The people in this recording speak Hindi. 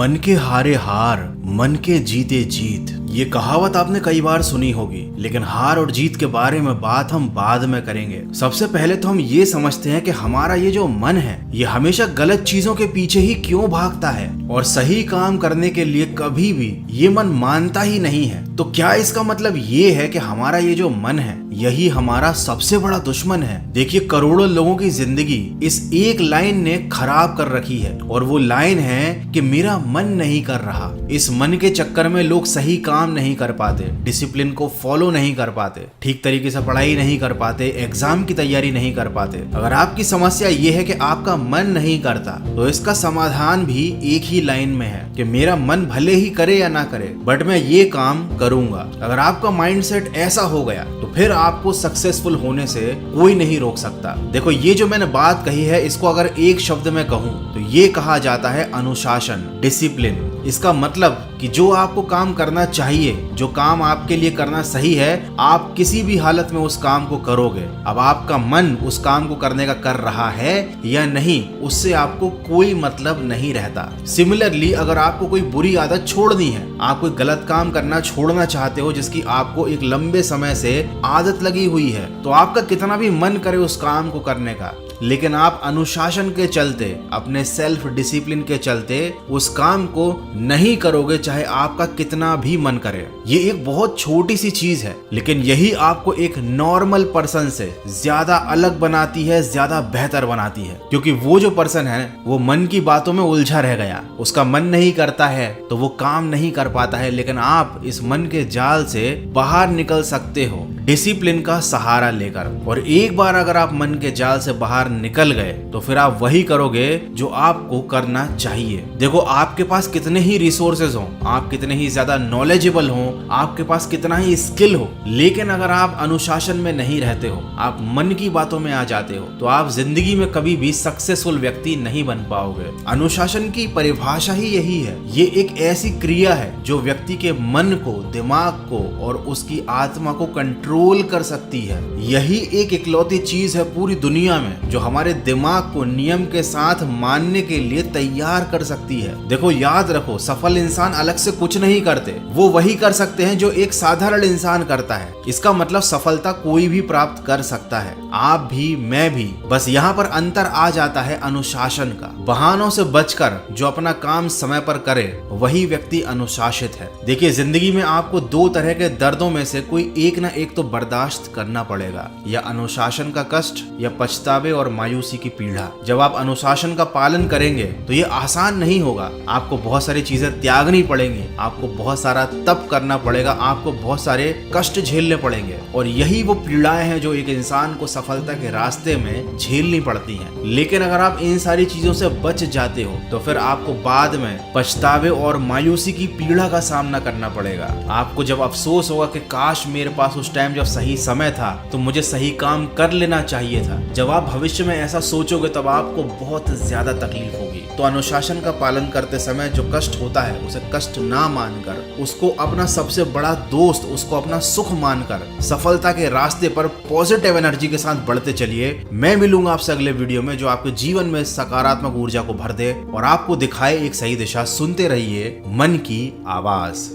मन के हारे हार, मन के जीते जीत। ये कहावत आपने कई बार सुनी होगी, लेकिन हार और जीत के बारे में बात हम बाद में करेंगे। सबसे पहले तो हम ये समझते हैं कि हमारा ये जो मन है, ये हमेशा गलत चीजों के पीछे ही क्यों भागता है और सही काम करने के लिए कभी भी ये मन मानता ही नहीं है। तो क्या इसका मतलब ये है कि हमारा ये जो मन है, यही हमारा सबसे बड़ा दुश्मन है? देखिए, करोड़ों लोगों की जिंदगी इस एक लाइन ने खराब कर रखी है, और वो लाइन है कि मेरा मन नहीं कर रहा। इस मन के चक्कर में लोग सही काम नहीं कर पाते, डिसिप्लिन को फॉलो नहीं कर पाते, ठीक तरीके से पढ़ाई नहीं कर पाते, एग्जाम की तैयारी नहीं कर पाते। अगर आपकी समस्या ये है कि आपका मन नहीं करता, तो इसका समाधान भी एक ही लाइन में है कि मेरा मन भले ही करे या ना करे, बट मैं ये काम करूंगा। अगर आपका माइंडसेट ऐसा हो गया, तो फिर आपको सक्सेसफुल होने से कोई नहीं रोक सकता। देखो, ये जो मैंने बात कही है, इसको अगर एक शब्द में कहूं तो ये कहा जाता है अनुशासन, डिसिप्लिन। इसका मतलब कि जो आपको काम करना चाहिए, जो काम आपके लिए करना सही है, आप किसी भी हालत में उस काम को करोगे। अब आपका मन उस काम को करने का कर रहा है या नहीं, उससे आपको कोई मतलब नहीं रहता। सिमिलरली, अगर आपको कोई बुरी आदत छोड़नी है, आप कोई गलत काम करना छोड़ना चाहते हो जिसकी आपको एक लंबे समय से आदत लगी हुई है, तो आपका कितना भी मन करे उस काम को करने का, लेकिन आप अनुशासन के चलते, अपने सेल्फ डिसिप्लिन के चलते उस काम को नहीं करोगे, चाहे आपका कितना भी मन करे। ये एक बहुत छोटी सी चीज है, लेकिन यही आपको एक नॉर्मल पर्सन से ज्यादा अलग बनाती है, ज्यादा बेहतर बनाती है। क्योंकि वो जो पर्सन है, वो मन की बातों में उलझा रह गया, उसका मन नहीं करता है तो वो काम नहीं कर पाता है। लेकिन आप इस मन के जाल से बाहर निकल सकते हो डिसिप्लिन का सहारा लेकर। और एक बार अगर आप मन के जाल से बाहर निकल गए, तो फिर आप वही करोगे जो आपको करना चाहिए। देखो, आपके पास कितने ही रिसोर्सेज हो, आप कितने ही ज्यादा नॉलेजेबल हो, आपके पास कितना ही स्किल हो, लेकिन अगर आप अनुशासन में नहीं रहते हो, आप मन की बातों में आ जाते हो, तो आप जिंदगी में कभी भी सक्सेसफुल व्यक्ति नहीं बन पाओगे। अनुशासन की परिभाषा ही यही है। ये एक ऐसी क्रिया है जो व्यक्ति के मन को, दिमाग को और उसकी आत्मा को कंट्रोल कर सकती है। यही एक इकलौती चीज है पूरी दुनिया में जो हमारे दिमाग को नियम के साथ मानने के लिए तैयार कर सकती है। देखो, याद रखो, सफल इंसान अलग से कुछ नहीं करते, वो वही कर सकते हैं जो एक साधारण इंसान करता है। इसका मतलब सफलता कोई भी प्राप्त कर सकता है, आप भी, मैं भी। बस यहाँ पर अंतर आ जाता है अनुशासन का। बहानों से बचकर जो अपना काम समय पर करे, वही व्यक्ति अनुशासित है। देखिए, जिंदगी में आपको दो तरह के दर्दों में से कोई एक ना एक तो बर्दाश्त करना पड़ेगा, या अनुशासन का कष्ट या पछतावे और मायूसी की पीड़ा। जब आप अनुशासन का पालन करेंगे तो ये आसान नहीं होगा, आपको बहुत सारी चीजें त्यागनी पड़ेंगी, आपको बहुत सारा तप करना पड़ेगा, आपको बहुत सारे कष्ट झेलने पड़ेंगे। और यही वो पीड़ाएं हैं जो एक इंसान को सफलता के रास्ते में झेलनी पड़ती हैं। लेकिन अगर आप इन सारी चीजों से बच जाते हो, तो फिर आपको बाद में पछतावे और मायूसी की पीड़ा का सामना करना पड़ेगा। आपको जब अफसोस होगा कि काश मेरे पास उस टाइम जब सही समय था तो मुझे सही काम कर लेना चाहिए था। जब आप भविष्य में ऐसा सोचोगे, तब आपको बहुत ज्यादा तकलीफ होगी। तो अनुशासन का पालन करते समय जो कष्ट होता है, उसे कष्ट ना मानकर, उसको अपना सबसे बड़ा दोस्त, उसको अपना सुख मानकर सफलता के रास्ते पर पॉजिटिव एनर्जी के साथ बढ़ते चलिए। मैं मिलूंगा आपसे अगले वीडियो में, जो आपके जीवन में सकारात्मक ऊर्जा को भर दे और आपको दिखाए एक सही दिशा। सुनते रहिए मन की आवाज।